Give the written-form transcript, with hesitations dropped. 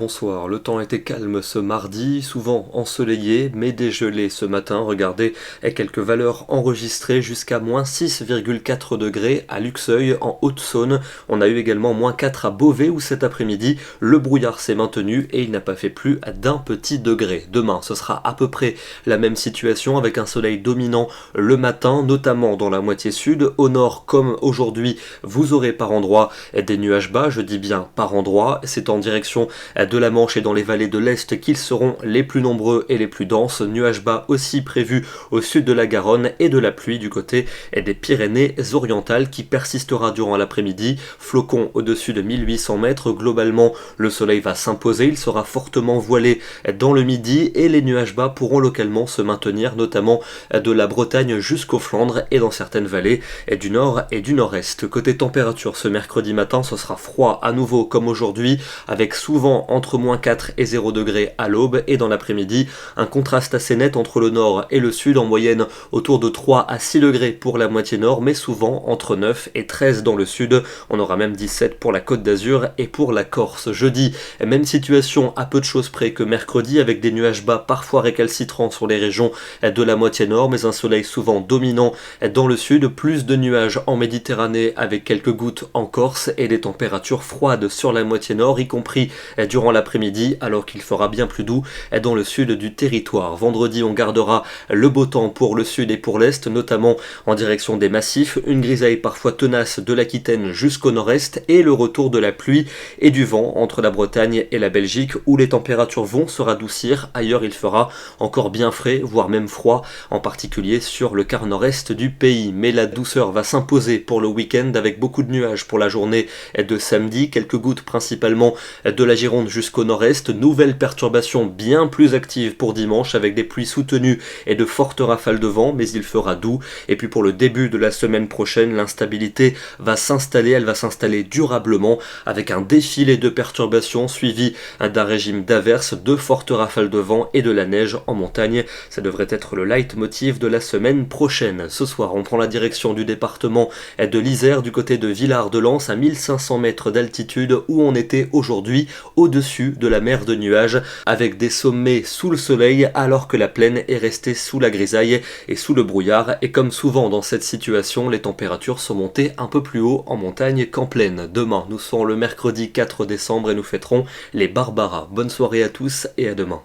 bonsoir. Le temps était calme ce mardi, souvent ensoleillé, mais dégelé ce matin. Regardez, quelques valeurs enregistrées jusqu'à moins 6,4 degrés à Luxeuil, en Haute-Saône. On a eu également moins 4 à Beauvais, où cet après-midi, le brouillard s'est maintenu et il n'a pas fait plus d'un petit degré. Demain, ce sera à peu près la même situation, avec un soleil dominant le matin, notamment dans la moitié sud. Au nord, comme aujourd'hui, vous aurez par endroits des nuages bas, je dis bien par endroits. C'est en direction de la Manche et dans les vallées de l'Est qu'ils seront les plus nombreux et les plus denses. Nuages bas aussi prévus au sud de la Garonne et de la pluie du côté des Pyrénées-Orientales qui persistera durant l'après-midi. Flocons au-dessus de 1800 mètres. Globalement, le soleil va s'imposer. Il sera fortement voilé dans le midi et les nuages bas pourront localement se maintenir, notamment de la Bretagne jusqu'aux Flandres et dans certaines vallées du nord et du nord-est. Côté température, ce mercredi matin, ce sera froid à nouveau comme aujourd'hui, avec souvent entre moins 4 et 0 degrés à l'aube et dans l'après-midi, un contraste assez net entre le nord et le sud, en moyenne autour de 3 à 6 degrés pour la moitié nord, mais souvent entre 9 et 13 dans le sud. On aura même 17 pour la Côte d'Azur et pour la Corse. Jeudi, même situation à peu de choses près que mercredi, avec des nuages bas parfois récalcitrants sur les régions de la moitié nord, mais un soleil souvent dominant dans le sud, plus de nuages en Méditerranée avec quelques gouttes en Corse et des températures froides sur la moitié nord, y compris durant l'après-midi, alors qu'il fera bien plus doux dans le sud du territoire. Vendredi, on gardera le beau temps pour le sud et pour l'est, notamment en direction des massifs, une grisaille parfois tenace de l'Aquitaine jusqu'au nord-est et le retour de la pluie et du vent entre la Bretagne et la Belgique, où les températures vont se radoucir. Ailleurs, il fera encore bien frais, voire même froid, en particulier sur le quart nord-est du pays. Mais la douceur va s'imposer pour le week-end, avec beaucoup de nuages pour la journée de samedi, quelques gouttes principalement de la Gironde jusqu'au nord-est. Nouvelle perturbation bien plus active pour dimanche, avec des pluies soutenues et de fortes rafales de vent, mais il fera doux. Et puis pour le début de la semaine prochaine, l'instabilité va s'installer, elle va s'installer durablement, avec un défilé de perturbations suivi d'un régime d'averses, de fortes rafales de vent et de la neige en montagne. Ça devrait être le leitmotiv de la semaine prochaine. Ce soir, on prend la direction du département de l'Isère, du côté de Villard-de-Lans, à 1500 mètres d'altitude, où on était aujourd'hui au-dessus de la mer de nuages, avec des sommets sous le soleil, alors que la plaine est restée sous la grisaille et sous le brouillard. Et comme souvent dans cette situation, les températures sont montées un peu plus haut en montagne qu'en plaine. Demain, nous serons le mercredi 4 décembre et nous fêterons les Barbaras. Bonne soirée à tous et à demain.